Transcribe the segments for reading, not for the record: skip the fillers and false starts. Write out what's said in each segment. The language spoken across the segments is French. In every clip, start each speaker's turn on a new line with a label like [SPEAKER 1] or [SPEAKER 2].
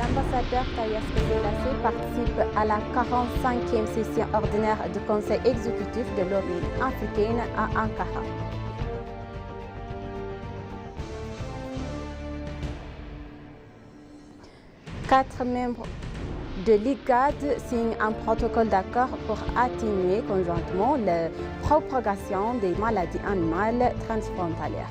[SPEAKER 1] L'ambassadeur Taïas Selassie participe à la 45e session ordinaire du Conseil exécutif de l'Union africaine à Ankara. Quatre membres de l'IGAD signent un protocole d'accord pour atténuer conjointement la propagation des maladies animales transfrontalières.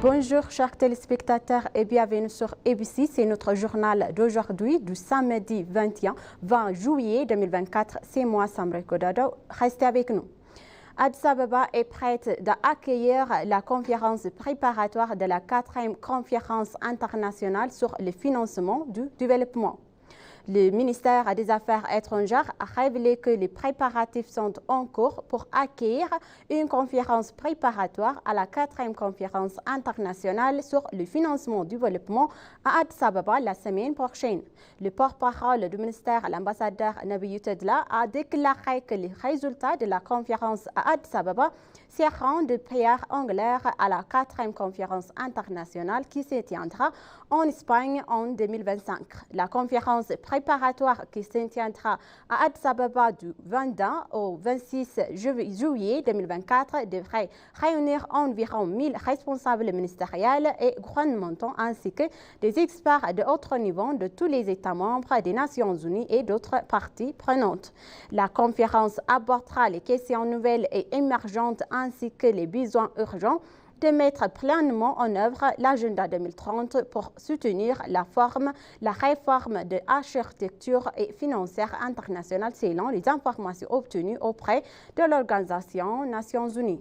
[SPEAKER 1] Bonjour chers téléspectateurs et bienvenue sur ABC, c'est notre journal d'aujourd'hui du samedi 20 juillet 2024, c'est moi Samra Kodado, restez avec nous. Addis Ababa est prête d'accueillir la conférence préparatoire de la 4e conférence internationale sur le financement du développement. Le ministère des Affaires étrangères a révélé que les préparatifs sont en cours pour accueillir une conférence préparatoire à la 4e conférence internationale sur le financement du développement à Addis Ababa la semaine prochaine. Le porte-parole du ministère, l'ambassadeur Nabiou Tedla, a déclaré que les résultats de la conférence à Addis Ababa seront de pierre angulaire à la 4e conférence internationale qui se tiendra en Espagne en 2025. La conférence préparatoire qui se tiendra à Addis Ababa du 22 au 26 juillet 2024 devrait réunir environ 1000 responsables ministériels et gouvernementaux ainsi que des experts de haut niveau de tous les États membres des Nations Unies et d'autres parties prenantes. La conférence abordera les questions nouvelles et émergentes ainsi que les besoins urgents de mettre pleinement en œuvre l'agenda 2030 pour soutenir la réforme de l'architecture et financière internationale selon les informations obtenues auprès de l'Organisation des Nations Unies.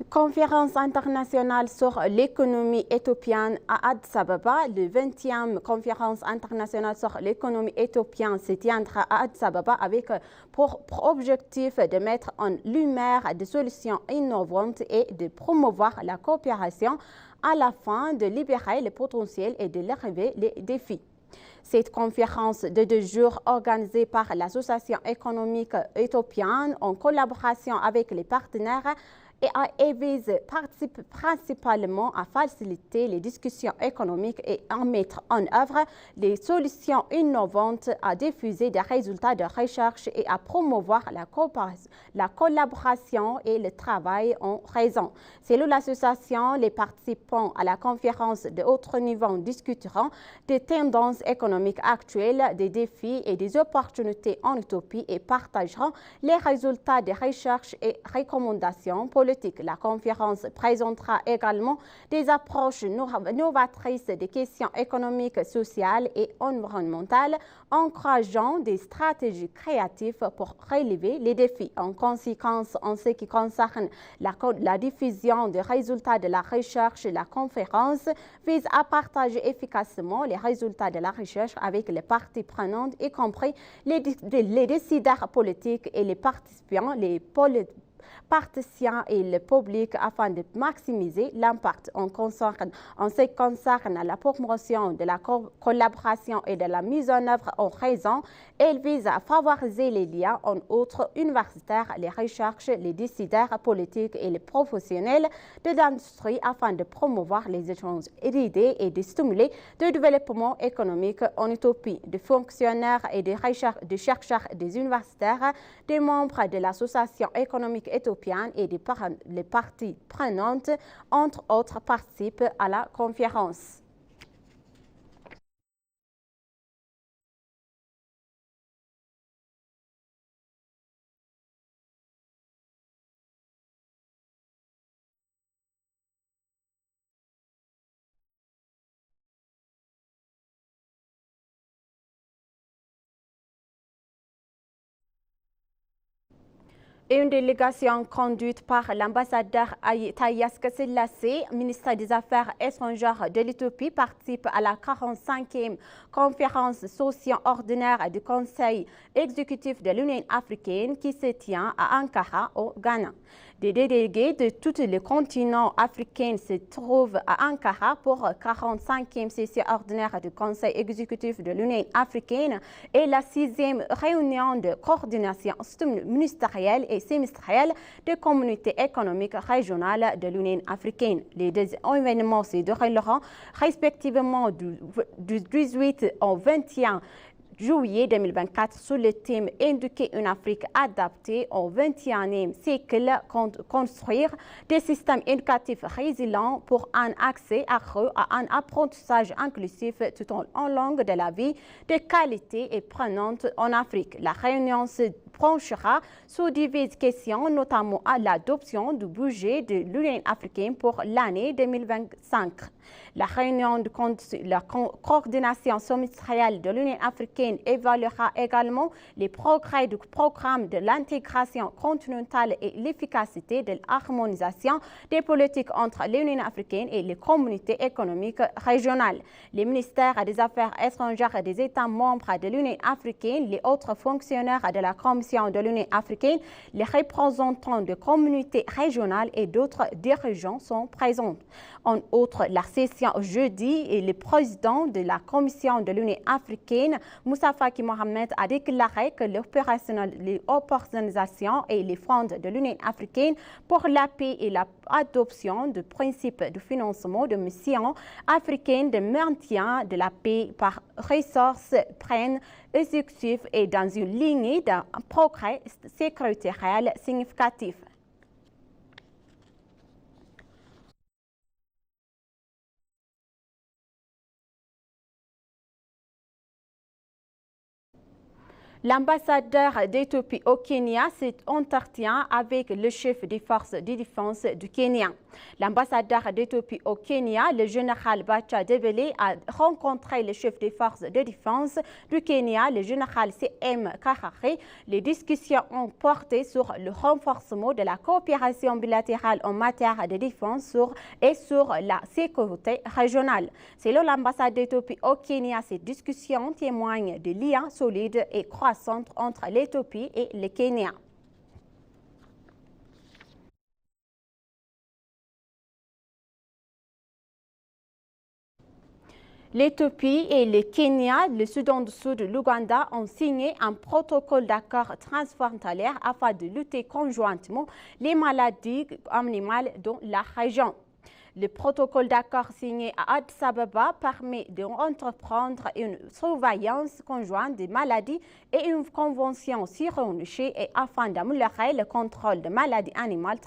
[SPEAKER 1] Conférence internationale sur l'économie éthiopienne à Addis Ababa. Le 20e conférence internationale sur l'économie éthiopienne se tiendra à Addis Ababa avec pour objectif de mettre en lumière des solutions innovantes et de promouvoir la coopération à la fin de libérer le potentiel et de relever les défis. Cette conférence de 2 jours organisée par l'Association économique éthiopienne en collaboration avec les partenaires et vise participe principalement à faciliter les discussions économiques et à mettre en œuvre des solutions innovantes, à diffuser des résultats de recherche et à promouvoir la collaboration et le travail en réseau. Selon l'association, les participants à la conférence de haut niveau discuteront des tendances économiques actuelles, des défis et des opportunités en Éthiopie et partageront les résultats des recherches et recommandations politiques. La conférence présentera également des approches novatrices des questions économiques, sociales et environnementales, encourageant des stratégies créatives pour relever les défis. En conséquence, en ce qui concerne la diffusion des résultats de la recherche, la conférence vise à partager efficacement les résultats de la recherche avec les parties prenantes, y compris les décideurs politiques et les participants, les participants et le public afin de maximiser l'impact. En ce qui concerne la promotion de la collaboration et de la mise en œuvre en réseau, elle vise à favoriser les liens entre universitaires, les recherches, les décideurs politiques et les professionnels de l'industrie afin de promouvoir les échanges d'idées et de stimuler le développement économique en Éthiopie. Des fonctionnaires et des chercheurs des universitaires, des membres de l'Association économique éthiopienne et les parties prenantes, entre autres, participent à la conférence. Une délégation conduite par l'ambassadeur Tayas Selassie, ministre des Affaires étrangères de l'Éthiopie, participe à la 45e conférence socio-ordinaire du Conseil exécutif de l'Union africaine qui se tient à Ankara, au Ghana. Des délégués de tout le continent africain se trouvent à Ankara pour la 45e session ordinaire du Conseil exécutif de l'Union africaine et la 6e réunion de coordination ministérielle et sémestrielle des communautés économiques régionales de l'Union africaine. Les deux événements se dérouleront respectivement du 18 au 21 juillet 2024 sous le thème Éduquer une Afrique adaptée au XXIe siècle, construire des systèmes éducatifs résilients pour un accès accru à un apprentissage inclusif tout au long de la vie de qualité et prenante en Afrique. La réunion se penchera sur diverses questions, notamment à l'adoption du budget de l'Union africaine pour l'année 2025. La réunion de la coordination semestrielle de l'Union africaine évaluera également les progrès du programme de l'intégration continentale et l'efficacité de l'harmonisation des politiques entre l'Union africaine et les communautés économiques régionales. Les ministères des Affaires étrangères des États membres de l'Union africaine, les autres fonctionnaires de la Commission de l'Union africaine, les représentants de communautés régionales et d'autres dirigeants sont présents. En outre, la session jeudi, et le président de la Commission de l'Union africaine, Moussa Faki Mohamed, a déclaré que l'opérationnalisation et les fonds de l'Union africaine pour la paix et l'adoption du principe de financement de missions africaines de maintien de la paix par ressources prennent exécutif et dans une ligne d'un progrès sécuritaire significatif. L'ambassadeur d'Éthiopie au Kenya s'est entretenu avec le chef des forces de défense du Kenya. L'ambassadeur d'Éthiopie au Kenya, le général Bacha Debele, a rencontré le chef des forces de défense du Kenya, le général C.M. Kahare. Les discussions ont porté sur le renforcement de la coopération bilatérale en matière de défense et sur la sécurité régionale. Selon l'ambassade d'Éthiopie au Kenya, ces discussions témoignent de liens solides et croissants entre l'Éthiopie et le Kenya. L'Éthiopie et le Kenya, le Soudan du Sud et l'Ouganda ont signé un protocole d'accord transfrontalier afin de lutter conjointement les maladies animales dans la région. Le protocole d'accord signé à Addis Ababa permet d'entreprendre une surveillance conjointe des maladies et une convention sur un marché afin d'améliorer le contrôle des maladies animales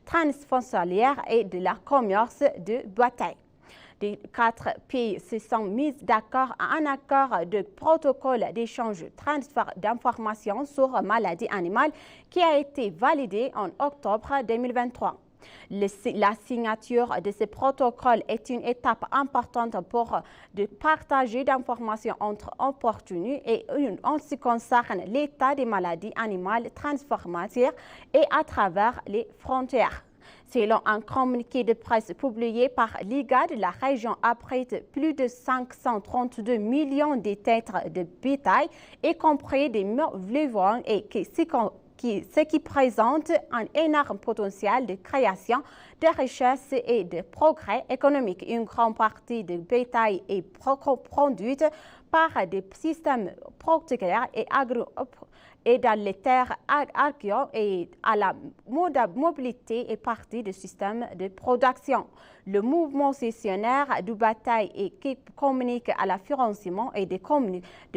[SPEAKER 1] transfrontalières et de la commerce de bétail. Les 4 pays se sont mis d'accord à un accord de protocole d'échange transfert d'informations sur maladies animales qui a été validé en octobre 2023. La signature de ce protocole est une étape importante pour partager d'informations entre opportunistes et en ce qui concerne l'état des maladies animales transformatières et à travers les frontières. Selon un communiqué de presse publié par l'IGAD, la région abrite plus de 532 millions de têtes de bétail, y compris des vivants, et ce qui présente un énorme potentiel de création de richesses et de progrès économiques. Une grande partie du bétail est produite par des systèmes particuliers et dans les terres archéologiques et à la mobilité est partie du système de production. Le mouvement cessionnaire du bétail et qui communique à l'affranchissement et des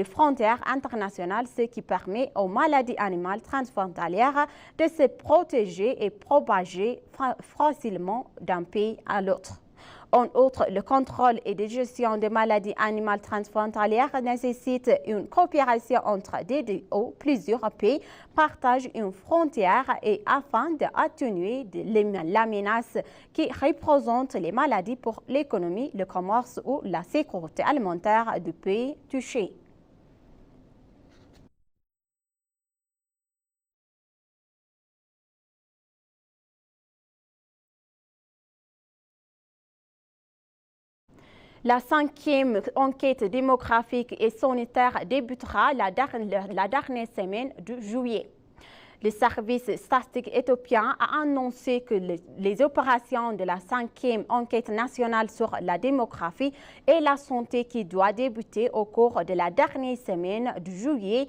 [SPEAKER 1] frontières internationales, ce qui permet aux maladies animales transfrontalières de se protéger et propager facilement d'un pays à l'autre. En outre, le contrôle et la gestion des maladies animales transfrontalières nécessite une coopération entre des ou plusieurs pays partagent une frontière et afin d'atténuer la menace qui représente les maladies pour l'économie, le commerce ou la sécurité alimentaire du pays touché. La 5e enquête démographique et sanitaire débutera la dernière semaine de juillet. Le service statistique éthiopien a annoncé que les opérations de la 5e enquête nationale sur la démographie et la santé qui doit débuter au cours de la dernière semaine de juillet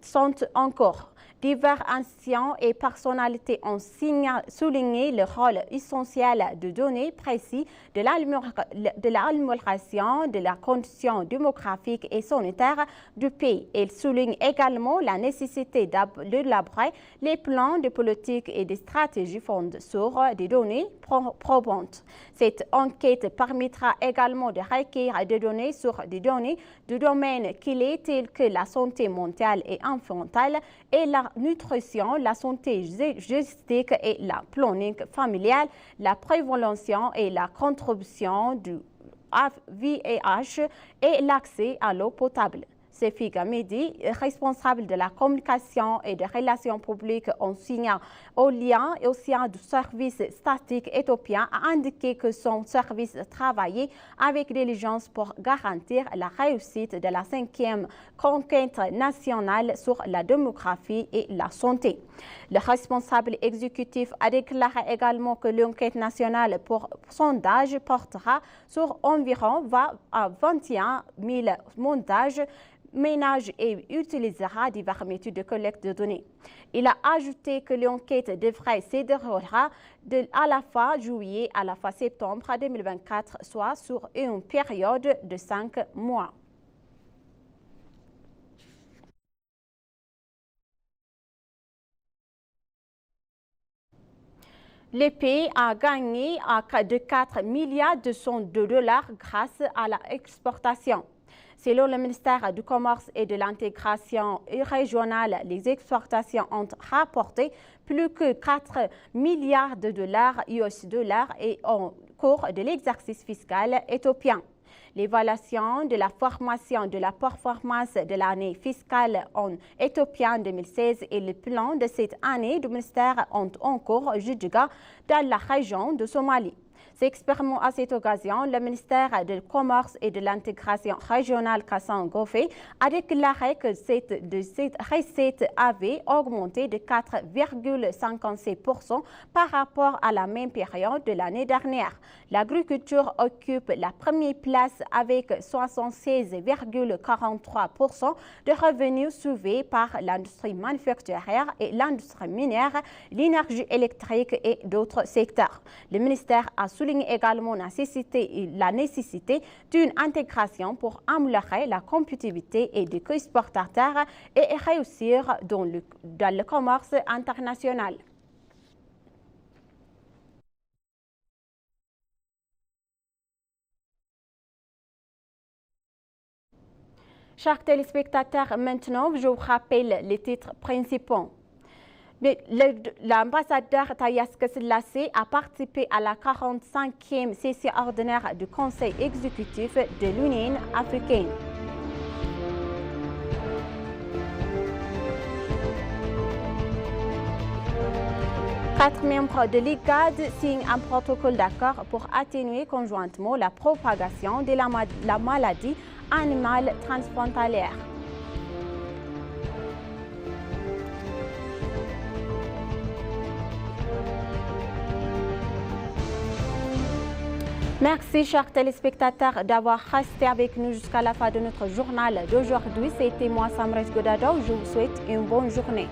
[SPEAKER 1] sont en cours. Divers anciens et personnalités ont souligné le rôle essentiel de données précises de l'amélioration de la condition démographique et sanitaire du pays. Ils soulignent également la nécessité d'élaborer les plans de politique et de stratégies fondées sur des données probantes. Cette enquête permettra également de recueillir des données sur des données de domaines clés tels que la santé mentale et infantile et la nutrition, la santé gestique et la planning familial, la prévention et la contribution du VIH et l'accès à l'eau potable. Sefi Gamedi, responsable de la communication et des relations publiques au lien et au sein du service statistique éthiopien, a indiqué que son service travaillait avec diligence pour garantir la réussite de la 5e enquête nationale sur la démographie et la santé. Le responsable exécutif a déclaré également que l'enquête nationale pour sondage portera sur environ 20 à 21 000 ménages et utilisera divers méthodes de collecte de données. Il a ajouté que l'enquête devrait se dérouler à la fin juillet à la fin septembre 2024, soit sur une période de 5 mois. Le pays a gagné de 4 milliards de dollars grâce à l'exportation. Selon le ministère du Commerce et de l'Intégration régionale, les exportations ont rapporté plus que 4 milliards de dollars US et au cours de l'exercice fiscal éthiopien. L'évaluation de la formation de la performance de l'année fiscale en éthiopien 2016 et le plan de cette année du ministère ont en cours Jidjiga dans la région de Somalie. S'exprimant à cette occasion, le ministère du Commerce et de l'Intégration régionale Kassan Gofé a déclaré que cette recette avait augmenté de 4,57% par rapport à la même période de l'année dernière. L'agriculture occupe la première place avec 76,43% de revenus soulevés par l'industrie manufacturière et l'industrie minière, l'énergie électrique et d'autres secteurs. Le ministère a souligné également la nécessité d'une intégration pour améliorer la compétitivité et des exportateurs et réussir dans le commerce international. Chers téléspectateurs, maintenant je vous rappelle les titres principaux. L'ambassadeur Tayas Kesselassie a participé à la 45e session ordinaire du Conseil exécutif de l'Union africaine. Quatre membres de l'IGAD signent un protocole d'accord pour atténuer conjointement la propagation de la maladie animale transfrontalière. Merci, chers téléspectateurs, d'avoir resté avec nous jusqu'à la fin de notre journal d'aujourd'hui. C'était moi, Samret Godado. Je vous souhaite une bonne journée.